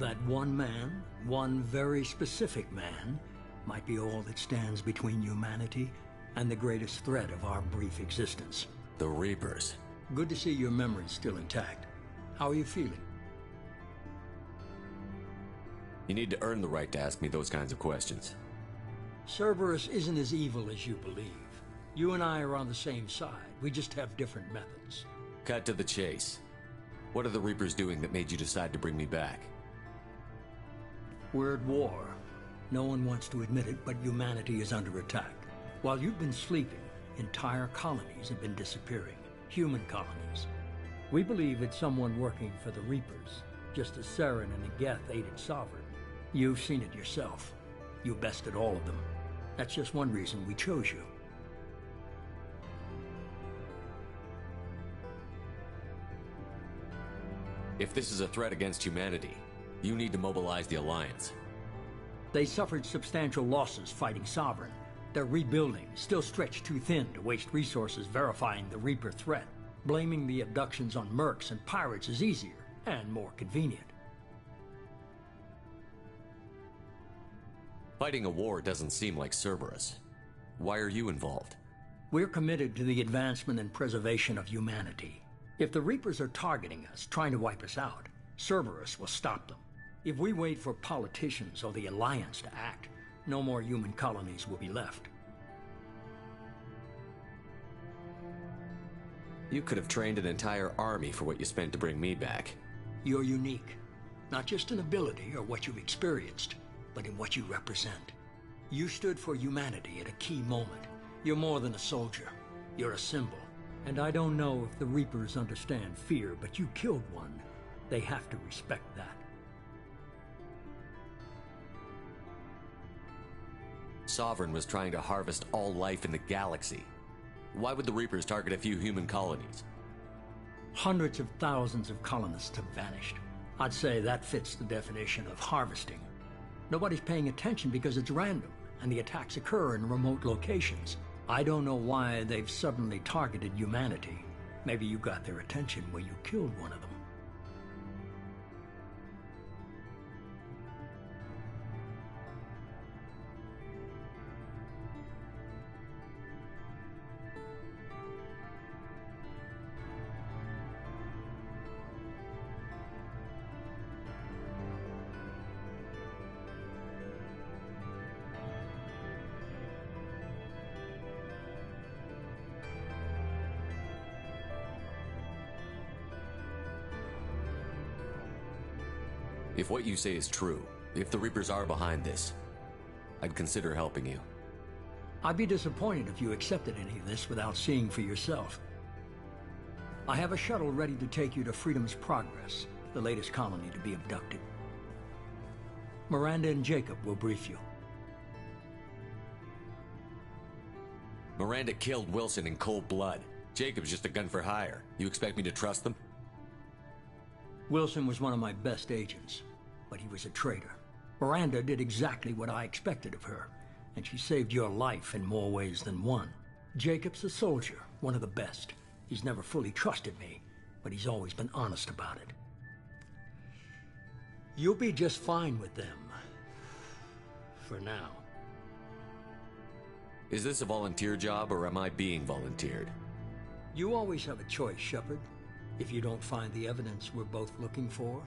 That one man, one very specific man, might be all that stands between humanity and the greatest threat of our brief existence. The Reapers. Good to see your memory's still intact. How are you feeling? You need to earn the right to ask me those kinds of questions. Cerberus isn't as evil as you believe. You and I are on the same side. We just have different methods. Cut to the chase. What are the Reapers doing that made you decide to bring me back? We're at war. No one wants to admit it, but humanity is under attack. While you've been sleeping, entire colonies have been disappearing. Human colonies. We believe it's someone working for the Reapers, just as Savin and Geth aided Savin. You've seen it yourself. You bested all of them. That's just one reason we chose you. If this is a threat against humanity, you need to mobilize the Alliance. They suffered substantial losses fighting Savin. They're rebuilding, still stretched too thin to waste resources verifying the Reaper threat. Blaming the abductions on mercs and pirates is easier and more convenient. Fighting a war doesn't seem like Cerberus. Why are you involved? We're committed to the advancement and preservation of humanity. If the Reapers are targeting us, trying to wipe us out, Cerberus will stop them. If we wait for politicians or the Alliance to act, no more human colonies will be left. You could have trained an entire army for what you spent to bring me back. You're unique, not just in ability or what you've experienced, but in what you represent. You stood for humanity at a key moment. You're more than a soldier. You're a symbol. And I don't know if the Reapers understand fear, but you killed one. They have to respect that. Savin was trying to harvest all life in the galaxy. Why would the Reapers target a few human colonies? Hundreds of thousands of colonists have vanished. I'd say that fits the definition of harvesting. Nobody's paying attention because it's random, and the attacks occur in remote locations. I don't know why they've suddenly targeted humanity. Maybe you got their attention where you killed one of them. If what you say is true, if the Reapers are behind this, I'd consider helping you. I'd be disappointed if you accepted any of this without seeing for yourself. I have a shuttle ready to take you to Freedom's Progress, the latest colony to be abducted. Miranda and Jacob will brief you. Miranda killed Wilson in cold blood. Jacob's just a gun for hire. You expect me to trust them? Wilson was one of my best agents, but he was a traitor. Miranda did exactly what I expected of her, and she saved your life in more ways than one. Jacob's a soldier, one of the best. He's never fully trusted me, but he's always been honest about it. You'll be just fine with them. For now. Is this a volunteer job, or am I being volunteered? You always have a choice, Shepard. If you don't find the evidence we're both looking for,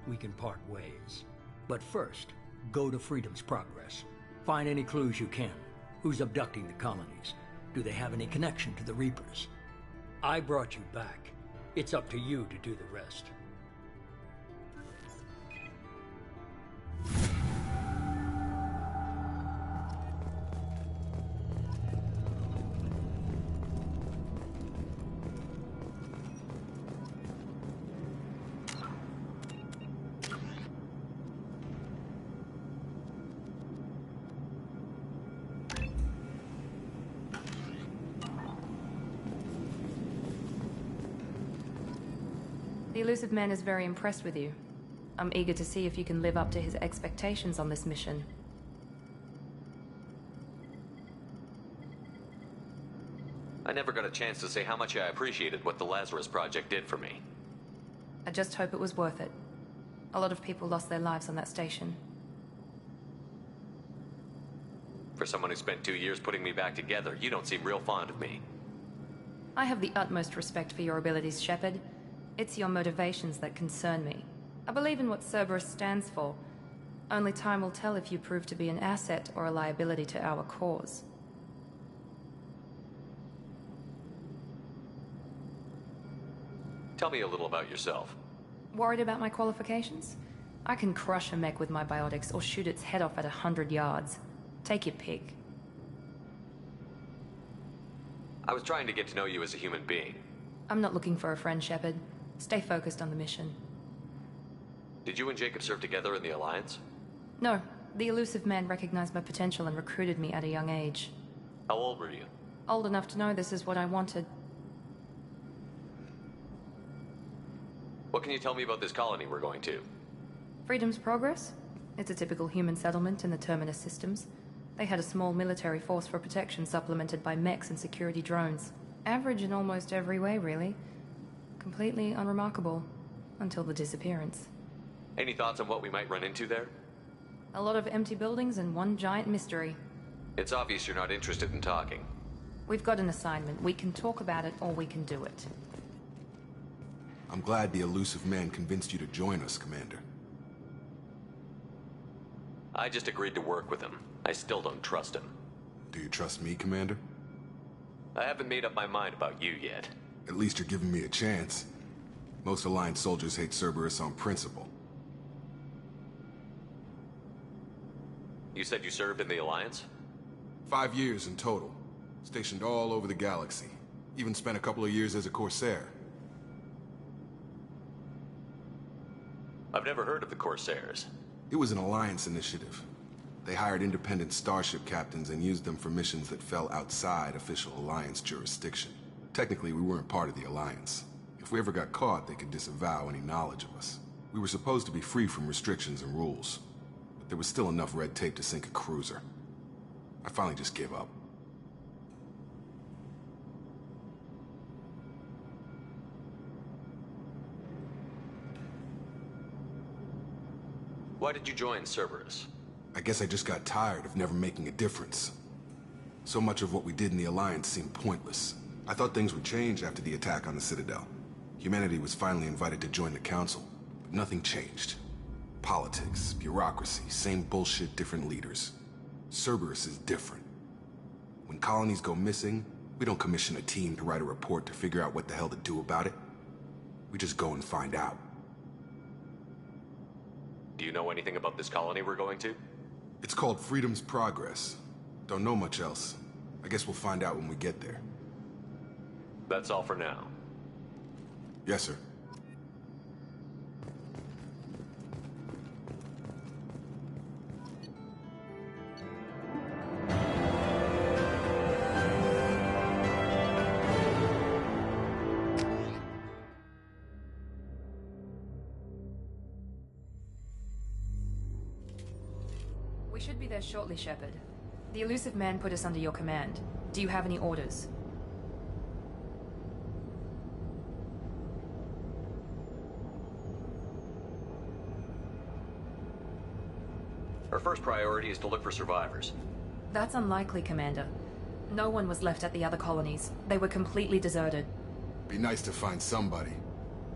we can part ways. But first, go to Freedom's Progress. Find any clues you can. Who's abducting the colonies? Do they have any connection to the Reapers? I brought you back. It's up to you to do the rest. The elusive man is very impressed with you. I'm eager to see if you can live up to his expectations on this mission. I never got a chance to say how much I appreciated what the Lazarus Project did for me. I just hope it was worth it. A lot of people lost their lives on that station. For someone who spent 2 years putting me back together, you don't seem real fond of me. I have the utmost respect for your abilities, Shepard. It's your motivations that concern me. I believe in what Cerberus stands for. Only time will tell if you prove to be an asset or a liability to our cause. Tell me a little about yourself. Worried about my qualifications? I can crush a mech with my biotics or shoot its head off at 100 yards. Take your pick. I was trying to get to know you as a human being. I'm not looking for a friend, Shepard. Stay focused on the mission. Did you and Jacob serve together in the Alliance? No. The elusive man recognized my potential and recruited me at a young age. How old were you? Old enough to know this is what I wanted. What can you tell me about this colony we're going to? Freedom's Progress? It's a typical human settlement in the Terminus systems. They had a small military force for protection supplemented by mechs and security drones. Average in almost every way, really. Completely unremarkable. Until the disappearance. Any thoughts on what we might run into there? A lot of empty buildings and one giant mystery. It's obvious you're not interested in talking. We've got an assignment. We can talk about it or we can do it. I'm glad the elusive man convinced you to join us, Commander. I just agreed to work with him. I still don't trust him. Do you trust me, Commander? I haven't made up my mind about you yet. At least you're giving me a chance. Most Alliance soldiers hate Cerberus on principle. You said you served in the Alliance? 5 years in total. Stationed all over the galaxy. Even spent a couple of years as a Corsair. I've never heard of the Corsairs. It was an Alliance initiative. They hired independent starship captains and used them for missions that fell outside official Alliance jurisdiction. Technically, we weren't part of the Alliance. If we ever got caught, they could disavow any knowledge of us. We were supposed to be free from restrictions and rules. But there was still enough red tape to sink a cruiser. I finally just gave up. Why did you join Cerberus? I guess I just got tired of never making a difference. So much of what we did in the Alliance seemed pointless. I thought things would change after the attack on the Citadel. Humanity was finally invited to join the Council, but nothing changed. Politics, bureaucracy, same bullshit, different leaders. Cerberus is different. When colonies go missing, we don't commission a team to write a report to figure out what the hell to do about it. We just go and find out. Do you know anything about this colony we're going to? It's called Freedom's Progress. Don't know much else. I guess we'll find out when we get there. That's all for now. Yes, sir. We should be there shortly, Shepard. The elusive man put us under your command. Do you have any orders? Our first priority is to look for survivors. That's unlikely, Commander. No one was left at the other colonies. They were completely deserted. Be nice to find somebody.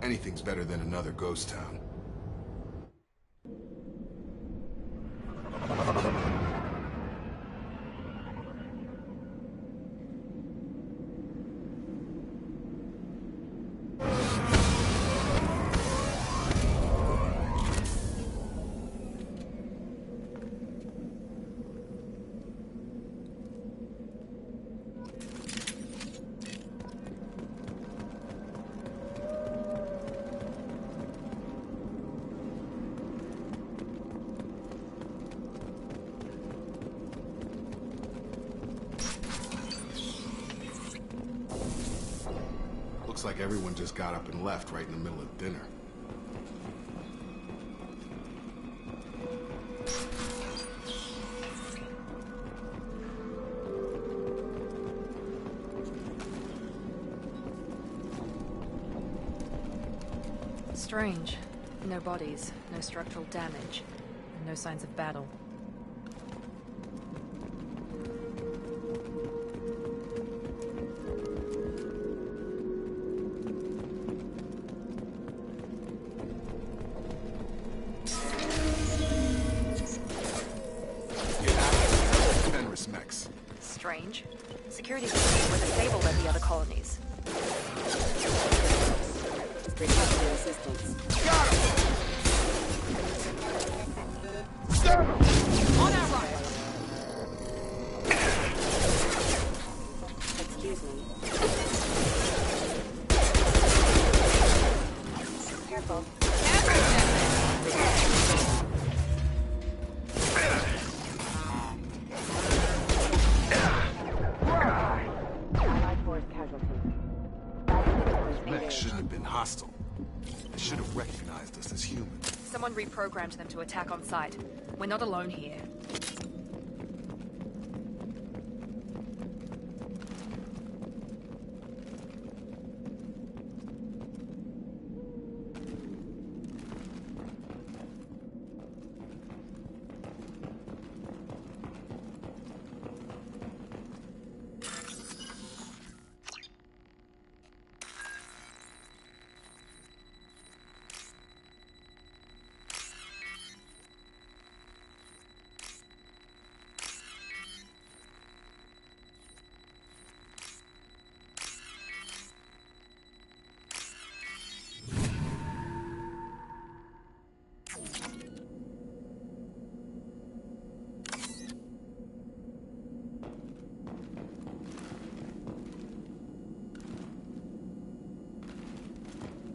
Anything's better than another ghost town. Looks like everyone just got up and left right in the middle of dinner. Strange. No bodies, no structural damage, and no signs of battle. Strange. Security systems were disabled at the other colonies. Requesting assistance. Got him! Stop him! On our right! Excuse me. Careful. Mech shouldn't have been hostile. They should have recognized us as human. Someone reprogrammed them to attack on sight. We're not alone here.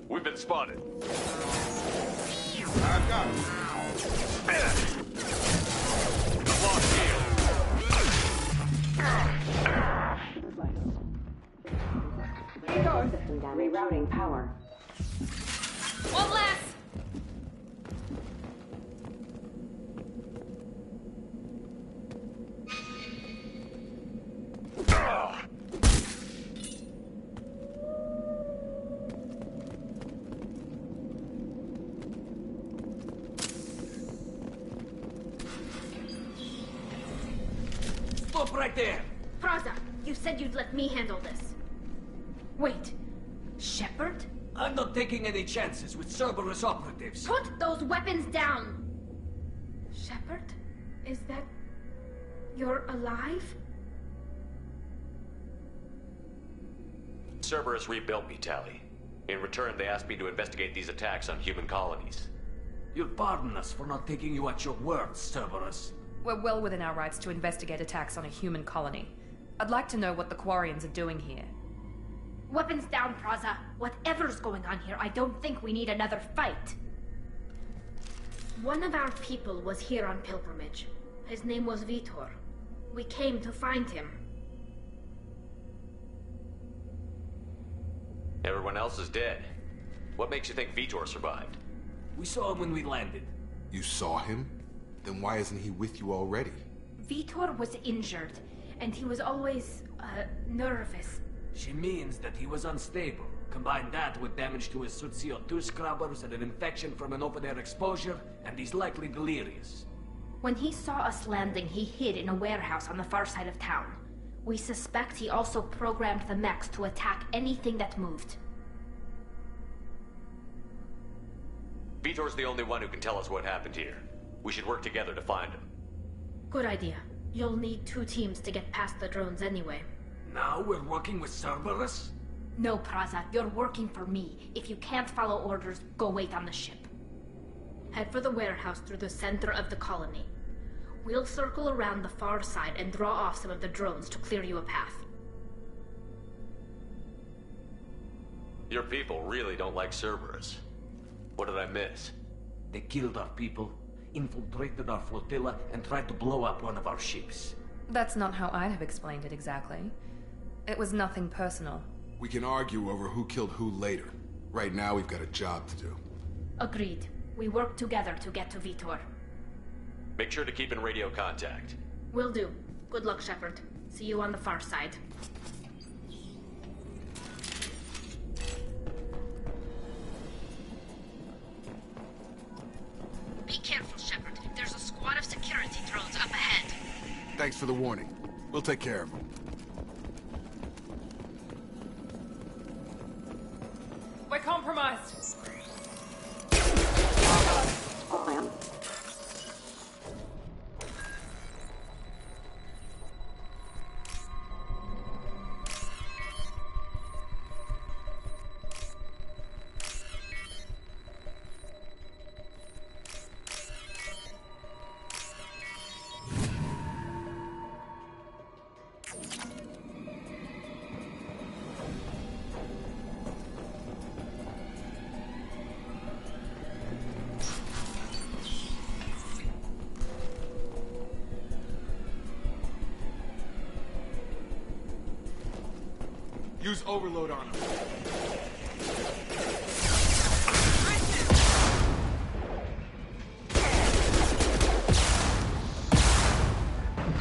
We've been spotted. I got him. Lost here. System down. Rerouting power. One less! Stop right there! Praza, you said you'd let me handle this. Wait, Shepard? I'm not taking any chances with Cerberus operatives. Put those weapons down! Shepard? Is that... you're alive? Cerberus rebuilt me, Tally. In return, they asked me to investigate these attacks on human colonies. You'll pardon us for not taking you at your word, Cerberus. We're well within our rights to investigate attacks on a human colony. I'd like to know what the Quarians are doing here. Weapons down, Praza. Whatever's going on here, I don't think we need another fight. One of our people was here on pilgrimage. His name was Vitor. We came to find him. Everyone else is dead. What makes you think Vitor survived? We saw him when we landed. You saw him? Then why isn't he with you already? Vitor was injured, and he was always, nervous. She means that he was unstable. Combine that with damage to his suit CO2 scrubbers and an infection from an open-air exposure, and he's likely delirious. When he saw us landing, he hid in a warehouse on the far side of town. We suspect he also programmed the mechs to attack anything that moved. Vitor's the only one who can tell us what happened here. We should work together to find him. Good idea. You'll need 2 teams to get past the drones anyway. Now we're working with Cerberus? No, Praza, you're working for me. If you can't follow orders, go wait on the ship. Head for the warehouse through the center of the colony. We'll circle around the far side and draw off some of the drones to clear you a path. Your people really don't like Cerberus. What did I miss? They killed our people, infiltrated our flotilla, and tried to blow up one of our ships. That's not how I'd have explained it exactly. It was nothing personal. We can argue over who killed who later. Right now, we've got a job to do. Agreed. We work together to get to Vitor. Make sure to keep in radio contact. Will do. Good luck, Shepard. See you on the far side. Thanks for the warning. We'll take care of him. We're compromised. Use overload on him.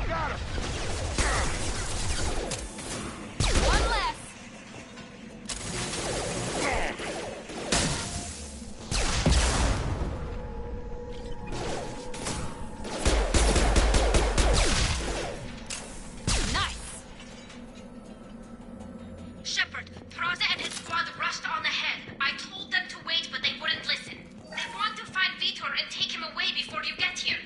Got him! One less. Nice. Shepard, Praza and his squad rushed on ahead. I told them to wait, but they wouldn't listen. They want to find Vitor and take him away before you get here.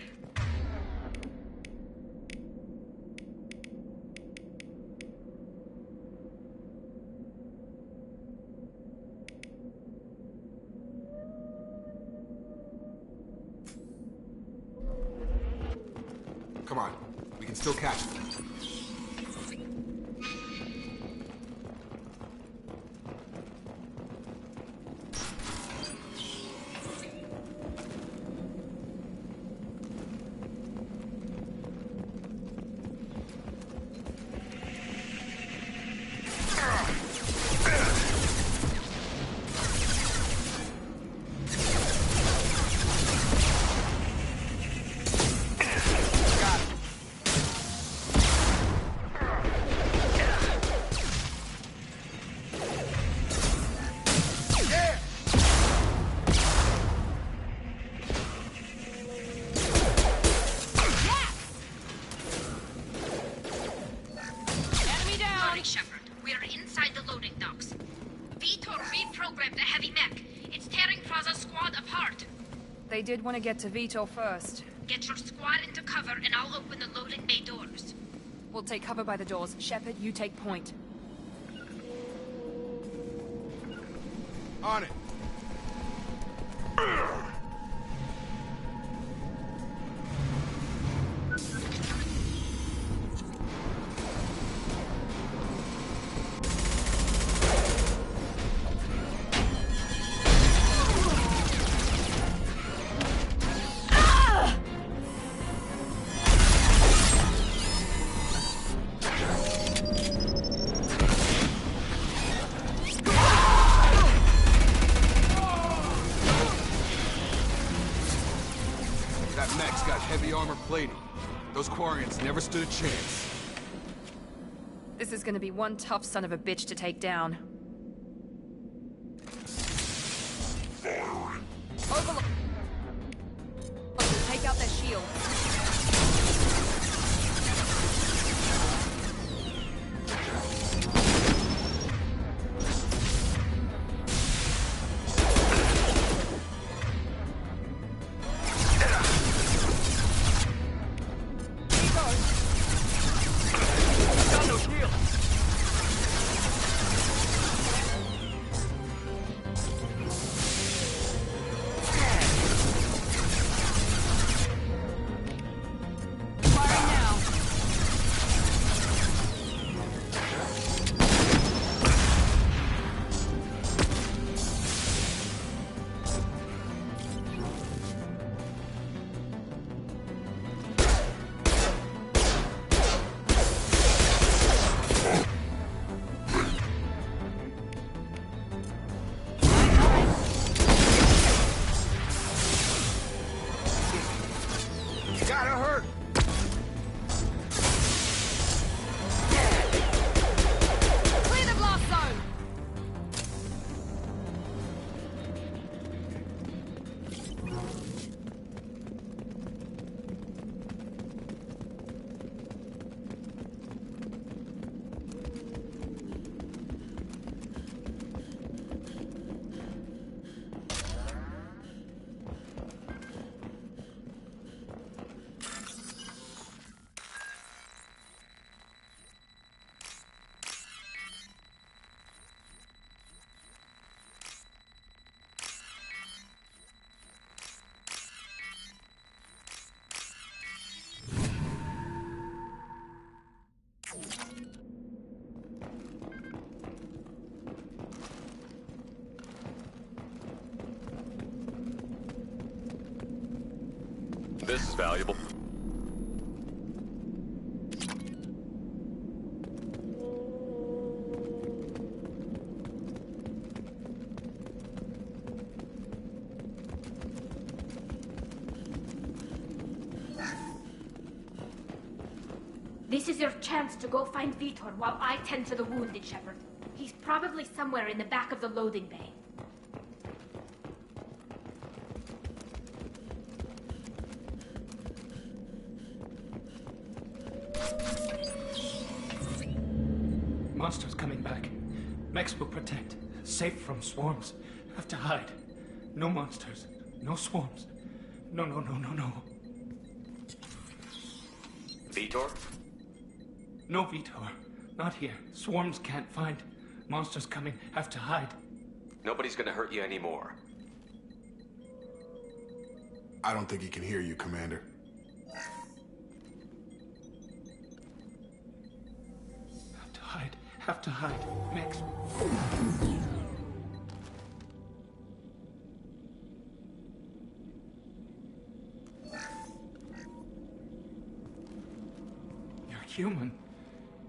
Come on. We can still catch him. Shepard, we're inside the loading docks. Vitor reprogrammed the heavy mech. It's tearing Praza's squad apart. They did want to get to Vitor first. Get your squad into cover and I'll open the loading bay doors. We'll take cover by the doors. Shepard, you take point. On it. That mech's got heavy armor plating. Those Quarians never stood a chance. This is gonna be one tough son of a bitch to take down. Overlook. Take out their shield. Gotta hurt! Clear the blast zone! This is valuable. This is your chance to go find Vitor while I tend to the wounded, Shepard. He's probably somewhere in the back of the loading bay. Monsters coming back. Mechs will protect. Safe from swarms. Have to hide. No monsters. No swarms. No. Vitor? No Vitor. Not here. Swarms can't find. Monsters coming. Have to hide. Nobody's gonna hurt you anymore. I don't think he can hear you, Commander. Have to hide. Mechs. You're human.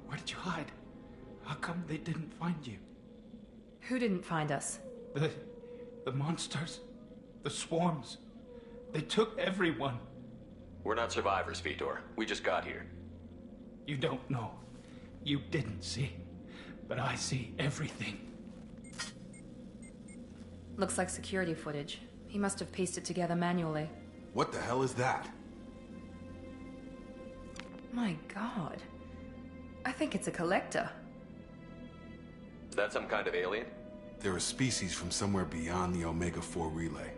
Where did you hide? How come they didn't find you? Who didn't find us? The monsters. The swarms. They took everyone. We're not survivors, Vitor. We just got here. You don't know. You didn't see. But I see everything. Looks like security footage. He must have pieced it together manually. What the hell is that? My god. I think it's a collector. Is that some kind of alien? They're a species from somewhere beyond the Omega-4 relay.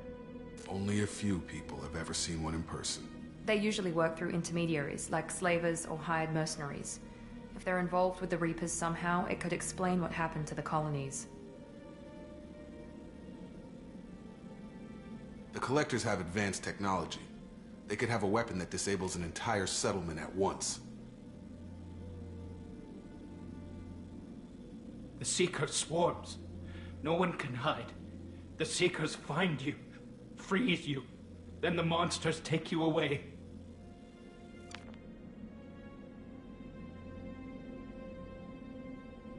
Only a few people have ever seen one in person. They usually work through intermediaries, like slavers or hired mercenaries. If they're involved with the Reapers somehow, it could explain what happened to the colonies. The Collectors have advanced technology. They could have a weapon that disables an entire settlement at once. The Seeker swarms. No one can hide. The Seekers find you, freeze you, then the monsters take you away.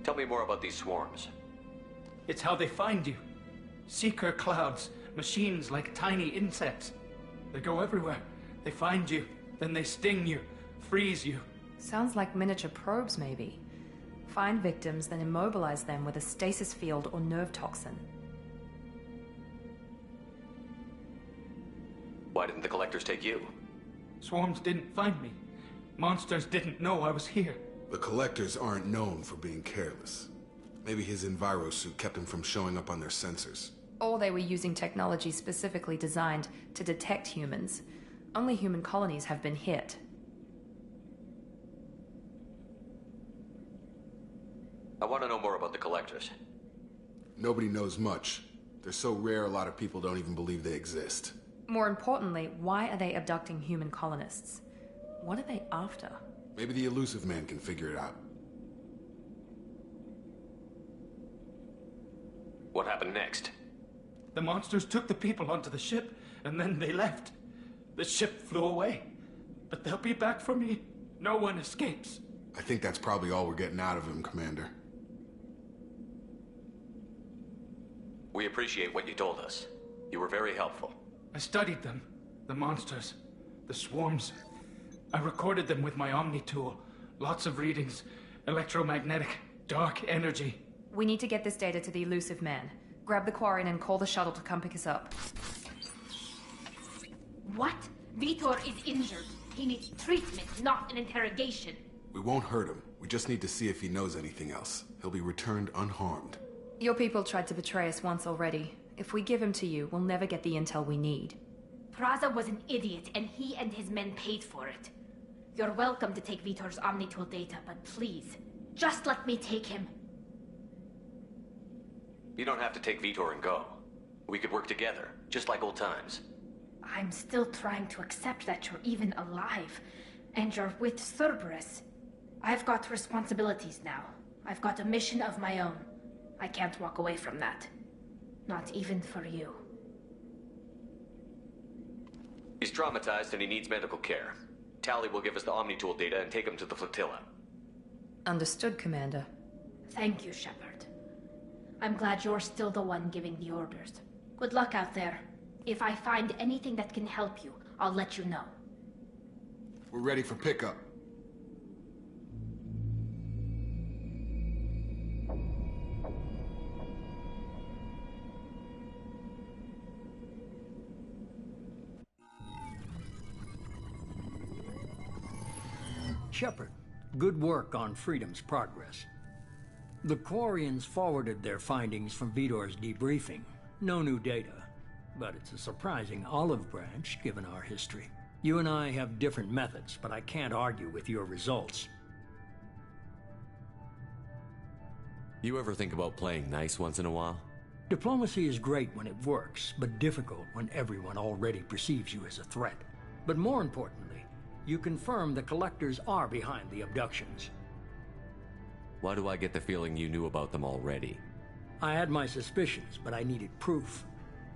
Tell me more about these swarms. It's how they find you. Seeker clouds, machines like tiny insects. They go everywhere. They find you, then they sting you, freeze you. Sounds like miniature probes, maybe. Find victims, then immobilize them with a stasis field or nerve toxin. Why didn't the Collectors take you? Swarms didn't find me. Monsters didn't know I was here. The Collectors aren't known for being careless. Maybe his envirosuit kept him from showing up on their sensors. Or they were using technology specifically designed to detect humans. Only human colonies have been hit. I want to know more about the Collectors. Nobody knows much. They're so rare, a lot of people don't even believe they exist. More importantly, why are they abducting human colonists? What are they after? Maybe the elusive man can figure it out. What happened next? The monsters took the people onto the ship, and then they left. The ship flew away. But they'll be back for me. No one escapes. I think that's probably all we're getting out of him, Commander. We appreciate what you told us. You were very helpful. I studied them. The monsters. The swarms. I recorded them with my Omni tool. Lots of readings. Electromagnetic. Dark energy. We need to get this data to the elusive man. Grab the Quarian and call the shuttle to come pick us up. What? Vitor is injured. He needs treatment, not an interrogation. We won't hurt him. We just need to see if he knows anything else. He'll be returned unharmed. Your people tried to betray us once already. If we give him to you, we'll never get the intel we need. Praza was an idiot, and he and his men paid for it. You're welcome to take Vitor's Omnitool data, but please, just let me take him. You don't have to take Vitor and go. We could work together, just like old times. I'm still trying to accept that you're even alive, and you're with Cerberus. I've got responsibilities now. I've got a mission of my own. I can't walk away from that. Not even for you. He's traumatized and he needs medical care. Tally will give us the Omni-Tool data and take him to the flotilla. Understood, Commander. Thank you, Shepard. I'm glad you're still the one giving the orders. Good luck out there. If I find anything that can help you, I'll let you know. We're ready for pickup. Shepard, good work on Freedom's progress. The Quarians forwarded their findings from Vidor's debriefing. No new data, but it's a surprising olive branch given our history. You and I have different methods, but I can't argue with your results. You ever think about playing nice once in a while? Diplomacy is great when it works, but difficult when everyone already perceives you as a threat. But more importantly, you confirm the Collectors are behind the abductions. Why do I get the feeling you knew about them already? I had my suspicions, but I needed proof.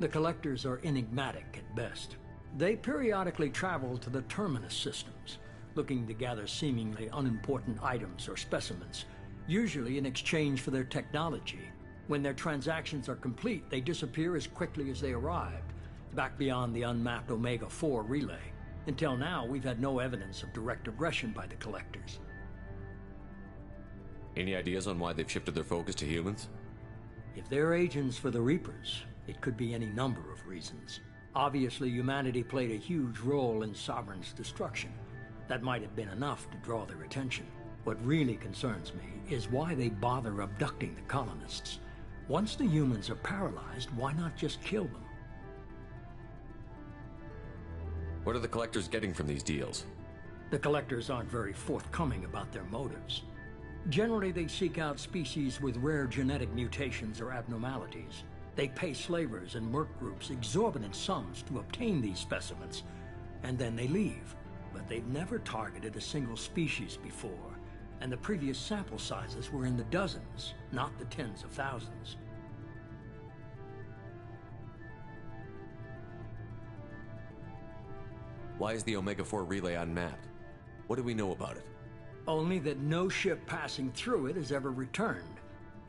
The Collectors are enigmatic at best. They periodically travel to the Terminus systems, looking to gather seemingly unimportant items or specimens, usually in exchange for their technology. When their transactions are complete, they disappear as quickly as they arrived, back beyond the unmapped Omega-4 relay. Until now, we've had no evidence of direct aggression by the Collectors. Any ideas on why they've shifted their focus to humans? If they're agents for the Reapers, it could be any number of reasons. Obviously, humanity played a huge role in Sovereign's destruction. That might have been enough to draw their attention. What really concerns me is why they bother abducting the colonists. Once the humans are paralyzed, why not just kill them? What are the Collectors getting from these deals? The Collectors aren't very forthcoming about their motives. Generally, they seek out species with rare genetic mutations or abnormalities. They pay slavers and merc groups exorbitant sums to obtain these specimens, and then they leave. But they've never targeted a single species before, and the previous sample sizes were in the dozens, not the tens of thousands. Why is the Omega-4 relay unmapped? What do we know about it? Only that no ship passing through it has ever returned.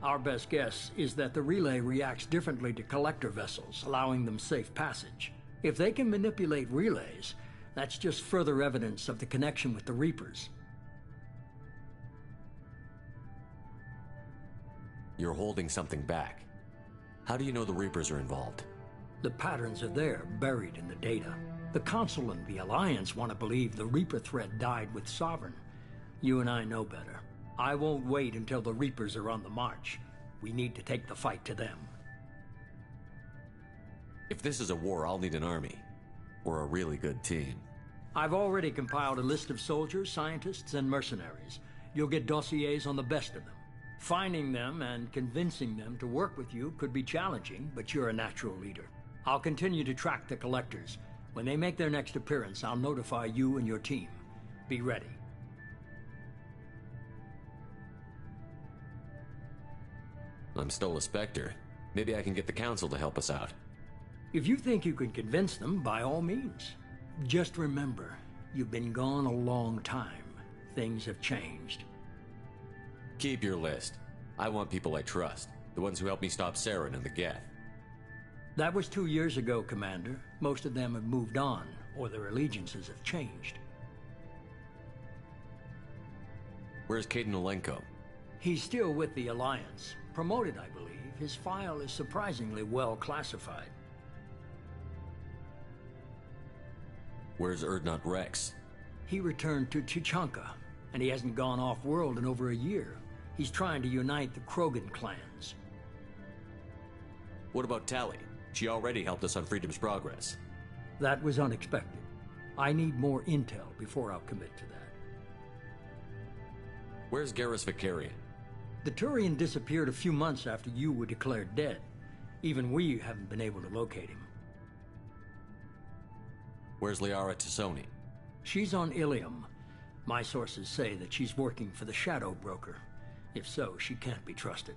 Our best guess is that the relay reacts differently to collector vessels, allowing them safe passage. If they can manipulate relays, that's just further evidence of the connection with the Reapers. You're holding something back. How do you know the Reapers are involved? The patterns are there, buried in the data. The Council and the Alliance want to believe the Reaper threat died with Savin. You and I know better. I won't wait until the Reapers are on the march. We need to take the fight to them. If this is a war, I'll need an army. Or a really good team. I've already compiled a list of soldiers, scientists, and mercenaries. You'll get dossiers on the best of them. Finding them and convincing them to work with you could be challenging, but you're a natural leader. I'll continue to track the Collectors. When they make their next appearance, I'll notify you and your team. Be ready. I'm still a Spectre. Maybe I can get the Council to help us out. If you think you can convince them, by all means. Just remember, you've been gone a long time. Things have changed. Keep your list. I want people I trust. The ones who helped me stop Saren and the Geth. That was 2 years ago, Commander. Most of them have moved on, or their allegiances have changed. Where's Caden Olenko? He's still with the Alliance. Promoted, I believe. His file is surprisingly well classified. Where's Urdnot Rex? He returned to Chichanka, and he hasn't gone off-world in over a year. He's trying to unite the Krogan clans. What about Tally? She already helped us on Freedom's progress. That was unexpected. I need more intel before I'll commit to that. Where's Garrus Vicarian? The Turian disappeared a few months after you were declared dead. Even we haven't been able to locate him. Where's Liara Tassoni? She's on Ilium. My sources say that she's working for the Shadow Broker. If so, she can't be trusted.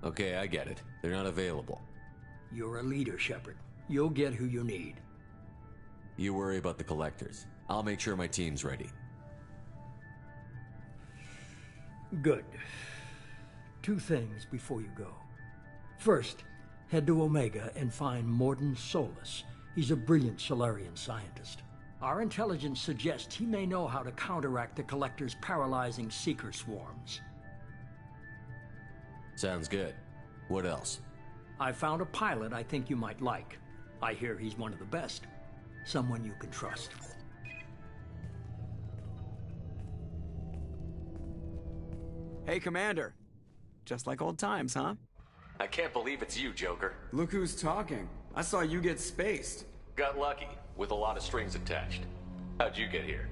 Okay, I get it. They're not available. You're a leader, Shepard. You'll get who you need. You worry about the collectors. I'll make sure my team's ready. Good. 2 things before you go. First, head to Omega and find Morden Solus. He's a brilliant Solarian scientist. Our intelligence suggests he may know how to counteract the Collector's paralyzing Seeker swarms. Sounds good. What else? I found a pilot I think you might like. I hear he's one of the best. Someone you can trust. Hey, Commander. Just like old times, huh? I can't believe it's you, Joker. Look who's talking. I saw you get spaced. Got lucky, with a lot of strings attached. How'd you get here?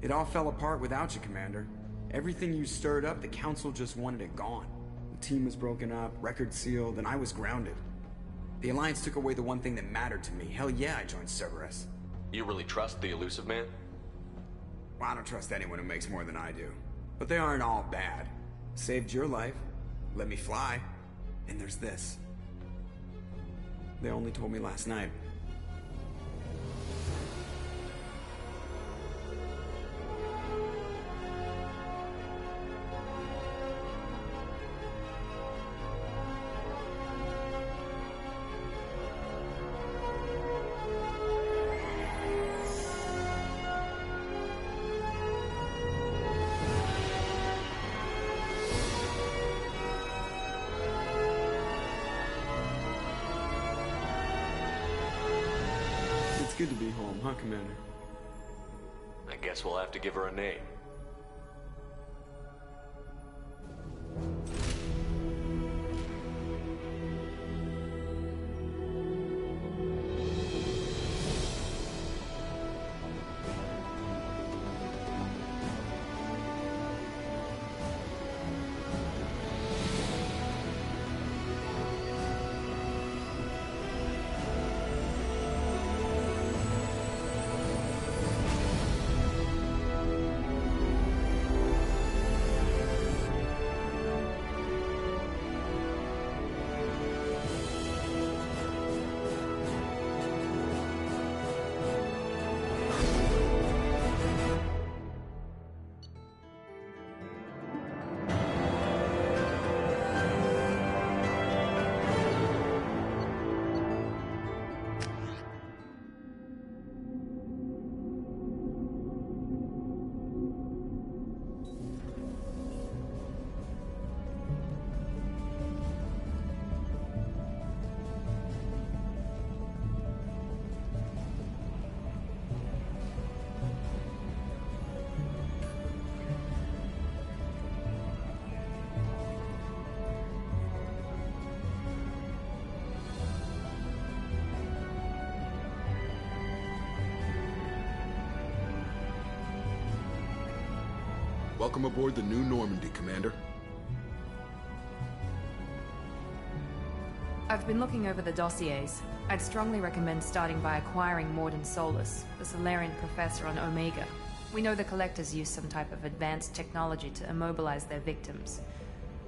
It all fell apart without you, Commander. Everything you stirred up, the Council just wanted it gone. The team was broken up, record sealed, and I was grounded. The Alliance took away the one thing that mattered to me. Hell yeah, I joined Cerberus. You really trust the Elusive Man? Well, I don't trust anyone who makes more than I do. But they aren't all bad. Saved your life, let me fly, and there's this. They only told me last night. Good to be home, huh, Commander? I guess we'll have to give her a name. Welcome aboard the New Normandy, Commander. I've been looking over the dossiers. I'd strongly recommend starting by acquiring Morden Solus, the Solarian professor on Omega. We know the Collectors use some type of advanced technology to immobilize their victims.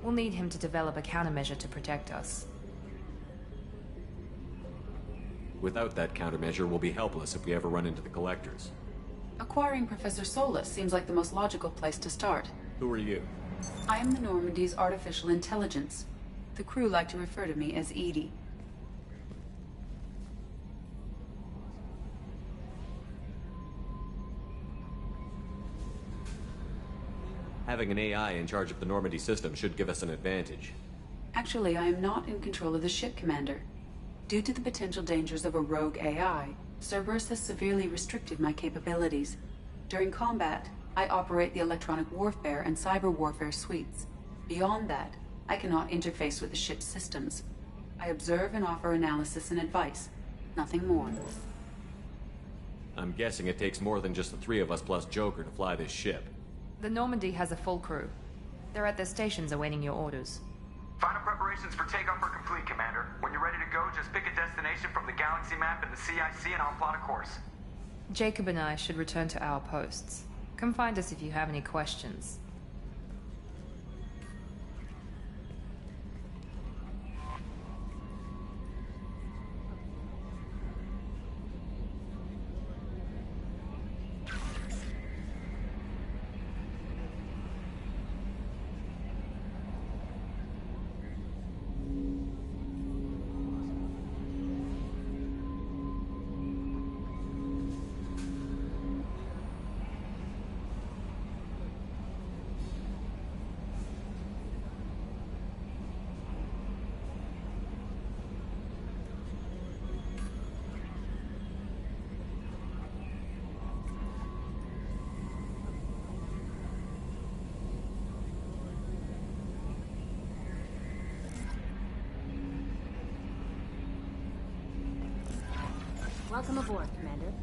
We'll need him to develop a countermeasure to protect us. Without that countermeasure, we'll be helpless if we ever run into the Collectors. Acquiring Professor Solus seems like the most logical place to start. Who are you? I am the Normandy's artificial intelligence. The crew like to refer to me as Edie. Having an AI in charge of the Normandy system should give us an advantage. Actually, I am not in control of the ship, Commander. Due to the potential dangers of a rogue AI, Cerberus has severely restricted my capabilities. During combat, I operate the electronic warfare and cyber warfare suites. Beyond that, I cannot interface with the ship's systems. I observe and offer analysis and advice. Nothing more. I'm guessing it takes more than just the 3 of us plus Joker to fly this ship. The Normandy has a full crew. They're at their stations awaiting your orders. Final preparations for takeoff are complete, Commander. When you're ready to go, just pick a destination from the galaxy map and the CIC and I'll plot a course. Jacob and I should return to our posts. Come find us if you have any questions. Welcome aboard, Commander.